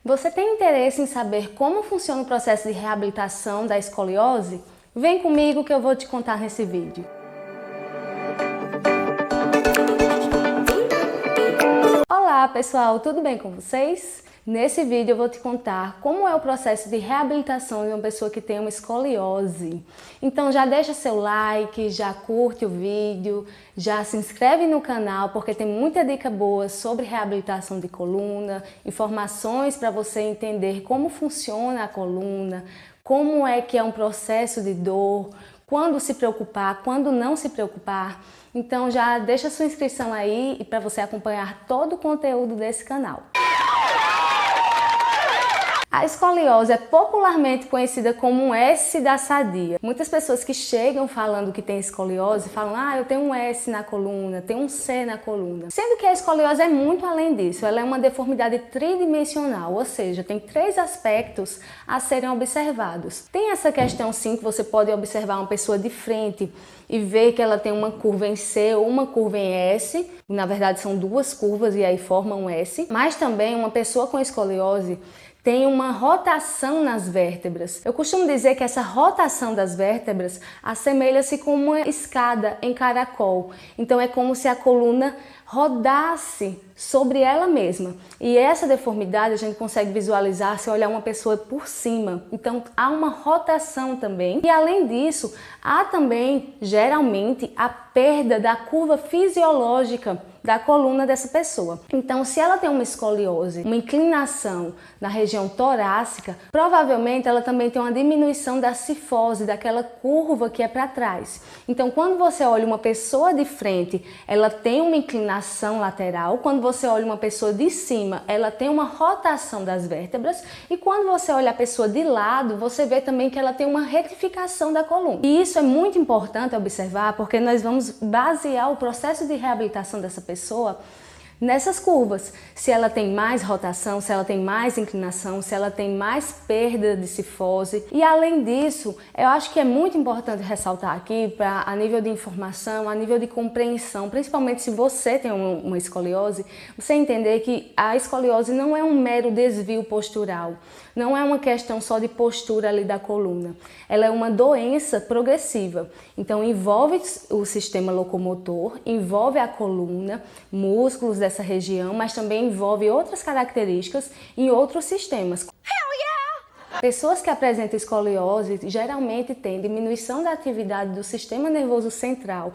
Você tem interesse em saber como funciona o processo de reabilitação da escoliose? Vem comigo que eu vou te contar nesse vídeo. Olá pessoal, tudo bem com vocês? Nesse vídeo eu vou te contar como é o processo de reabilitação de uma pessoa que tem uma escoliose. Então já deixa seu like, já curte o vídeo, já se inscreve no canal porque tem muita dica boa sobre reabilitação de coluna, informações para você entender como funciona a coluna, como é que é um processo de dor, quando se preocupar, quando não se preocupar. Então já deixa sua inscrição aí para você acompanhar todo o conteúdo desse canal. A escoliose é popularmente conhecida como um S da sadia. Muitas pessoas que chegam falando que tem escoliose falam: eu tenho um S na coluna, tenho um C na coluna. Sendo que a escoliose é muito além disso, ela é uma deformidade tridimensional, ou seja, tem 3 aspectos a serem observados. Tem essa questão sim que você pode observar uma pessoa de frente e ver que ela tem uma curva em C ou uma curva em S, na verdade são 2 curvas e aí formam um S, mas também uma pessoa com escoliose tem uma rotação nas vértebras. Eu costumo dizer que essa rotação das vértebras assemelha-se com uma escada em caracol. Então é como se a coluna rodasse sobre ela mesma. E essa deformidade a gente consegue visualizar se olhar uma pessoa por cima. Então há uma rotação também. E além disso, há também, geralmente, a perda da curva fisiológica da coluna dessa pessoa. Então, se ela tem uma escoliose, uma inclinação na região torácica, provavelmente ela também tem uma diminuição da cifose, daquela curva que é para trás. Então, quando você olha uma pessoa de frente, ela tem uma inclinação lateral. Quando você olha uma pessoa de cima, ela tem uma rotação das vértebras. E quando você olha a pessoa de lado, você vê também que ela tem uma retificação da coluna. E isso é muito importante observar, porque nós vamos basear o processo de reabilitação dessa pessoa nessas curvas. Se ela tem mais rotação, se ela tem mais inclinação, se ela tem mais perda de cifose. E além disso, eu acho que é muito importante ressaltar aqui, a nível de informação, a nível de compreensão, principalmente se você tem uma escoliose, você entender que a escoliose não é um mero desvio postural, não é uma questão só de postura ali da coluna. Ela é uma doença progressiva. Então envolve o sistema locomotor, envolve a coluna, músculos dessa região, mas também envolve outras características em outros sistemas. Pessoas que apresentam escoliose geralmente têm diminuição da atividade do sistema nervoso central,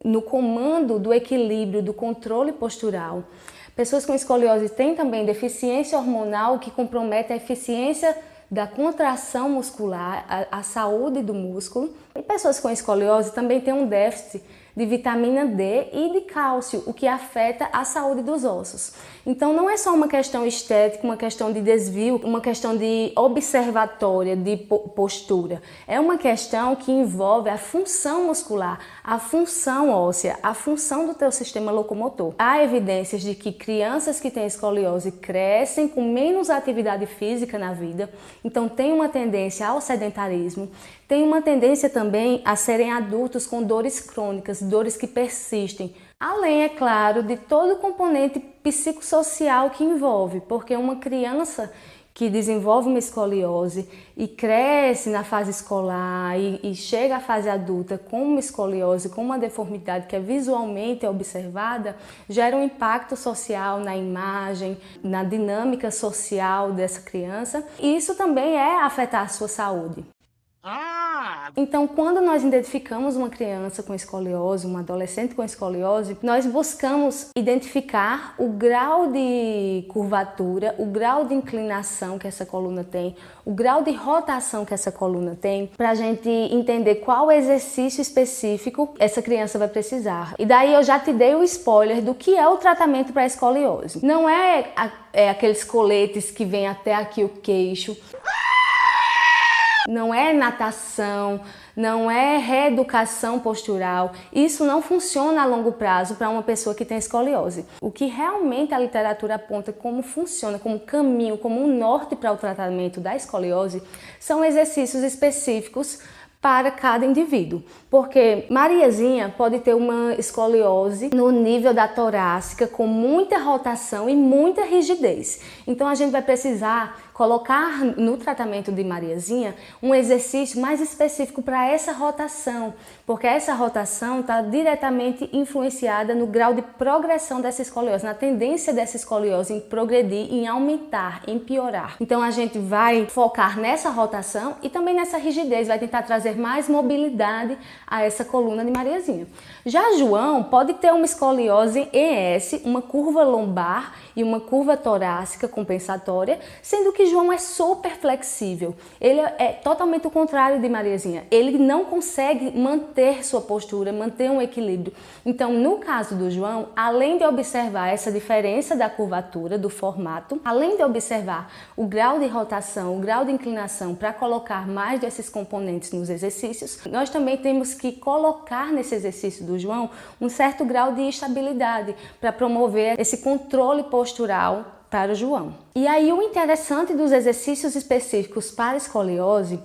no comando do equilíbrio, do controle postural. Pessoas com escoliose têm também deficiência hormonal que compromete a eficiência da contração muscular, a saúde do músculo. E pessoas com escoliose também têm um déficit de vitamina D e de cálcio, o que afeta a saúde dos ossos. Então não é só uma questão estética, uma questão de desvio, uma questão de observatória, de postura. É uma questão que envolve a função muscular, a função óssea, a função do teu sistema locomotor. Há evidências de que crianças que têm escoliose crescem com menos atividade física na vida, então tem uma tendência ao sedentarismo, tem uma tendência também a serem adultos com dores crônicas, dores que persistem. Além, é claro, de todo o componente psicossocial que envolve, porque uma criança que desenvolve uma escoliose e cresce na fase escolar e chega à fase adulta com uma escoliose, com uma deformidade que é visualmente observada, gera um impacto social na imagem, na dinâmica social dessa criança, e isso também é afetar a sua saúde. Então, quando nós identificamos uma criança com escoliose, um adolescente com escoliose, nós buscamos identificar o grau de curvatura, o grau de inclinação que essa coluna tem, o grau de rotação que essa coluna tem, para a gente entender qual exercício específico essa criança vai precisar. E daí eu já te dei o spoiler do que é o tratamento para escoliose. Não é aqueles coletes que vêm até aqui o queixo. Não é natação, não é reeducação postural. Isso não funciona a longo prazo para uma pessoa que tem escoliose. O que realmente a literatura aponta como funciona, como caminho, como um norte para o tratamento da escoliose, são exercícios específicos para cada indivíduo, porque Mariazinha pode ter uma escoliose no nível da torácica com muita rotação e muita rigidez. Então a gente vai precisar colocar no tratamento de Mariazinha um exercício mais específico para essa rotação, porque essa rotação está diretamente influenciada no grau de progressão dessa escoliose, na tendência dessa escoliose em progredir, em aumentar, em piorar. Então a gente vai focar nessa rotação e também nessa rigidez, vai tentar trazer mais mobilidade a essa coluna de Mariazinha. Já João pode ter uma escoliose em ES, uma curva lombar e uma curva torácica compensatória, sendo que João é super flexível. Ele é totalmente o contrário de Mariazinha. Ele não consegue manter sua postura, manter um equilíbrio. Então, no caso do João, além de observar essa diferença da curvatura, do formato, além de observar o grau de rotação, o grau de inclinação para colocar mais desses componentes nos exercícios, nós também temos que colocar nesse exercício do João um certo grau de estabilidade para promover esse controle postural para o João. E aí o interessante dos exercícios específicos para escoliose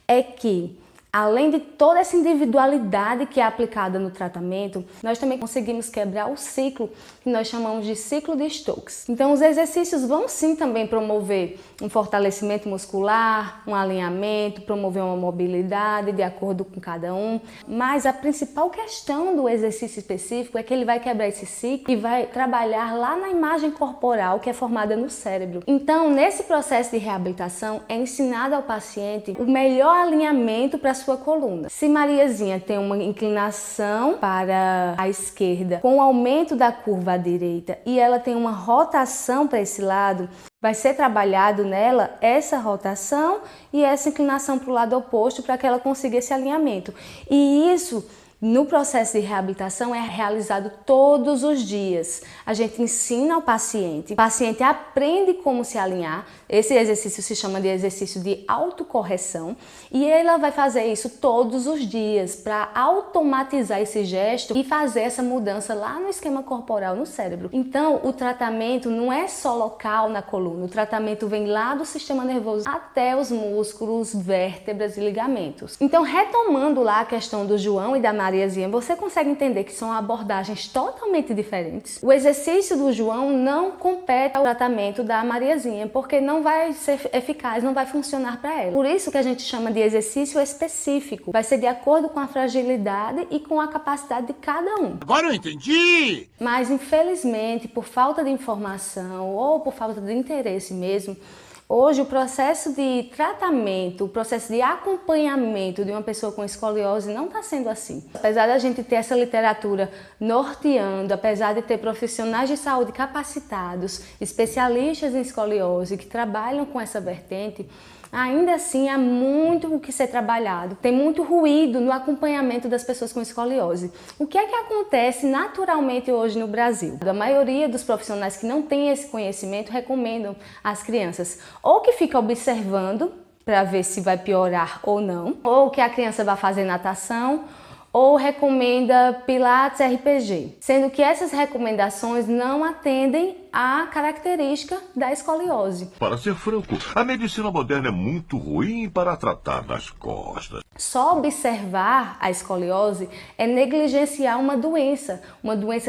é que, além de toda essa individualidade que é aplicada no tratamento, nós também conseguimos quebrar o ciclo que nós chamamos de ciclo de Stokes. Então os exercícios vão sim também promover um fortalecimento muscular, um alinhamento, promover uma mobilidade de acordo com cada um, mas a principal questão do exercício específico é que ele vai quebrar esse ciclo e vai trabalhar lá na imagem corporal que é formada no cérebro. Então, nesse processo de reabilitação, é ensinado ao paciente o melhor alinhamento para sua coluna. Se Mariazinha tem uma inclinação para a esquerda com o aumento da curva à direita e ela tem uma rotação para esse lado, vai ser trabalhado nela essa rotação e essa inclinação para o lado oposto para que ela consiga esse alinhamento. E isso, no processo de reabilitação, é realizado todos os dias. A gente ensina ao paciente, o paciente aprende como se alinhar. Esse exercício se chama de exercício de autocorreção e ela vai fazer isso todos os dias para automatizar esse gesto e fazer essa mudança lá no esquema corporal, no cérebro. Então, o tratamento não é só local na coluna, o tratamento vem lá do sistema nervoso até os músculos, vértebras e ligamentos. Então, retomando lá a questão do João e da Mariazinha, você consegue entender que são abordagens totalmente diferentes. O exercício do João não compete ao tratamento da Mariazinha, porque não vai ser eficaz, não vai funcionar para ela. Por isso que a gente chama de exercício específico. Vai ser de acordo com a fragilidade e com a capacidade de cada um. Agora eu entendi! Mas, infelizmente, por falta de informação ou por falta de interesse mesmo, hoje o processo de tratamento, o processo de acompanhamento de uma pessoa com escoliose não está sendo assim. Apesar da gente ter essa literatura norteando, apesar de ter profissionais de saúde capacitados, especialistas em escoliose que trabalham com essa vertente, ainda assim há muito o que ser trabalhado. Tem muito ruído no acompanhamento das pessoas com escoliose. O que é que acontece naturalmente hoje no Brasil? A maioria dos profissionais que não têm esse conhecimento recomendam às crianças ou que fica observando para ver se vai piorar ou não, ou que a criança vai fazer natação, ou recomenda Pilates RPG, sendo que essas recomendações não atendem à característica da escoliose. Para ser franco, a medicina moderna é muito ruim para tratar das costas. Só observar a escoliose é negligenciar uma doença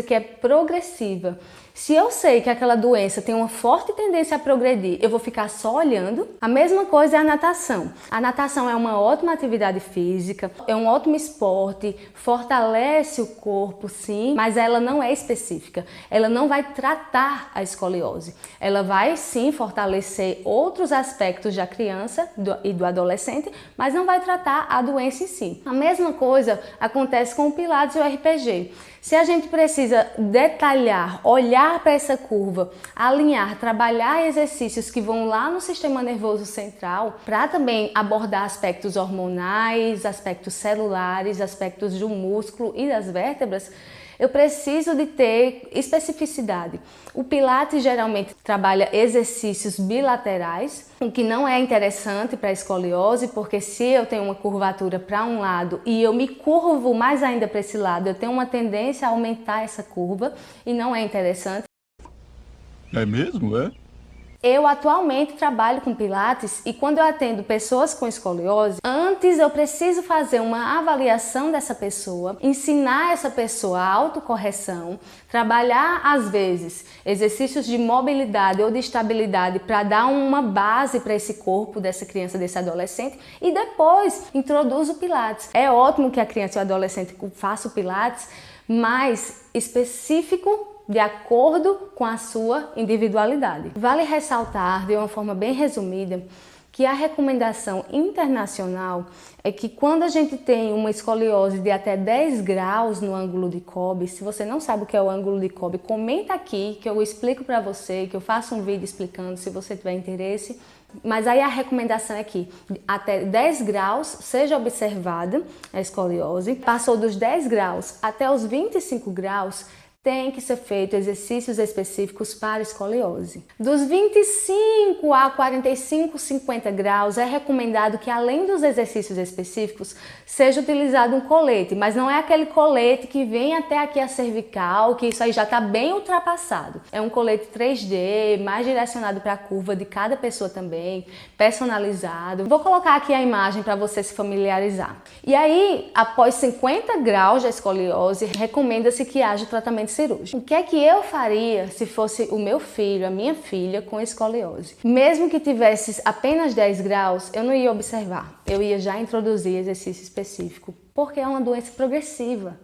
que é progressiva. Se eu sei que aquela doença tem uma forte tendência a progredir, eu vou ficar só olhando. A mesma coisa é a natação. A natação é uma ótima atividade física, é um ótimo esporte, fortalece o corpo, sim, mas ela não é específica. Ela não vai tratar a escoliose. Ela vai, sim, fortalecer outros aspectos da criança e do adolescente, mas não vai tratar a doença em si. A mesma coisa acontece com o Pilates e o RPG. Se a gente precisa detalhar, olhar para essa curva, alinhar, trabalhar exercícios que vão lá no sistema nervoso central, para também abordar aspectos hormonais, aspectos celulares, aspectos do músculo e das vértebras, eu preciso de ter especificidade. O Pilates geralmente trabalha exercícios bilaterais, o que não é interessante para a escoliose, porque se eu tenho uma curvatura para um lado e eu me curvo mais ainda para esse lado, eu tenho uma tendência a aumentar essa curva e não é interessante. É mesmo, é? Eu atualmente trabalho com Pilates e quando eu atendo pessoas com escoliose, antes eu preciso fazer uma avaliação dessa pessoa, ensinar essa pessoa a autocorreção, trabalhar às vezes exercícios de mobilidade ou de estabilidade para dar uma base para esse corpo dessa criança, desse adolescente, e depois introduz o Pilates. É ótimo que a criança e o adolescente façam o Pilates, mais específico de acordo com a sua individualidade. Vale ressaltar, de uma forma bem resumida, que a recomendação internacional é que quando a gente tem uma escoliose de até 10 graus no ângulo de Kolbe, se você não sabe o que é o ângulo de Kolbe, comenta aqui que eu explico para você, que eu faço um vídeo explicando se você tiver interesse. Mas aí a recomendação é que até 10 graus seja observada a escoliose. Passou dos 10 graus até os 25 graus, tem que ser feito exercícios específicos para escoliose. Dos 25 a 45, 50 graus, é recomendado que além dos exercícios específicos, seja utilizado um colete, mas não é aquele colete que vem até aqui a cervical, que isso aí já está bem ultrapassado. É um colete 3D, mais direcionado para a curva de cada pessoa também, personalizado. Vou colocar aqui a imagem para você se familiarizar. E aí, após 50 graus de escoliose, recomenda-se que haja tratamento cirúrgico. O que é que eu faria se fosse o meu filho, a minha filha, com escoliose? Mesmo que tivesse apenas 10 graus, eu não ia observar. Eu ia já introduzir exercício específico, porque é uma doença progressiva.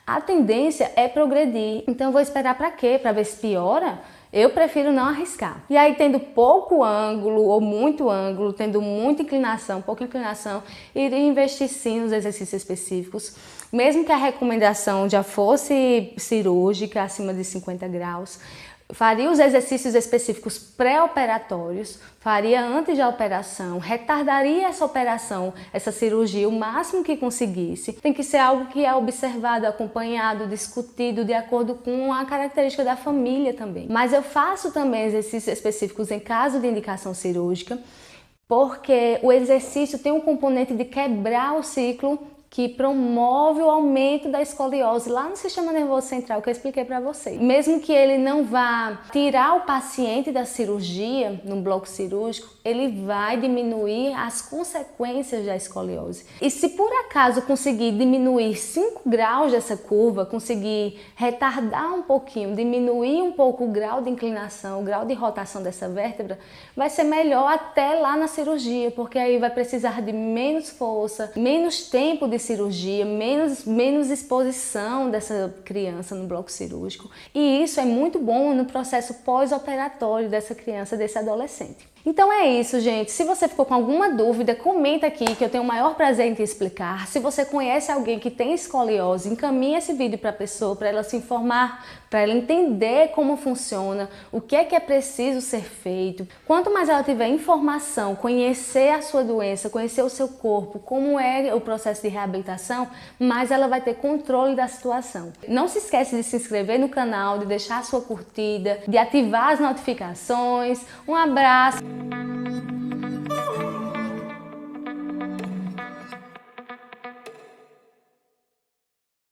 A tendência é progredir. Então eu vou esperar para quê? Para ver se piora? Eu prefiro não arriscar. E aí, tendo pouco ângulo ou muito ângulo, tendo muita inclinação, pouca inclinação, iria investir sim nos exercícios específicos. Mesmo que a recomendação já fosse cirúrgica, acima de 50 graus, faria os exercícios específicos pré-operatórios, faria antes da operação, retardaria essa operação, essa cirurgia o máximo que conseguisse. Tem que ser algo que é observado, acompanhado, discutido de acordo com a característica da família também. Mas eu faço também exercícios específicos em caso de indicação cirúrgica, porque o exercício tem um componente de quebrar o ciclo que promove o aumento da escoliose lá no sistema nervoso central, que eu expliquei para vocês. Mesmo que ele não vá tirar o paciente da cirurgia, num bloco cirúrgico, ele vai diminuir as consequências da escoliose. E se por acaso conseguir diminuir 5 graus dessa curva, conseguir retardar um pouquinho, diminuir um pouco o grau de inclinação, o grau de rotação dessa vértebra, vai ser melhor até lá na cirurgia, porque aí vai precisar de menos força, menos tempo de cirurgia, menos exposição dessa criança no bloco cirúrgico. E isso é muito bom no processo pós-operatório dessa criança, desse adolescente. Então é isso, gente. Se você ficou com alguma dúvida, comenta aqui que eu tenho o maior prazer em te explicar. Se você conhece alguém que tem escoliose, encaminhe esse vídeo para a pessoa, para ela se informar, para ela entender como funciona, o que é preciso ser feito. Quanto mais ela tiver informação, conhecer a sua doença, conhecer o seu corpo, como é o processo de reabilitação, mais ela vai ter controle da situação. Não se esquece de se inscrever no canal, de deixar a sua curtida, de ativar as notificações. Um abraço!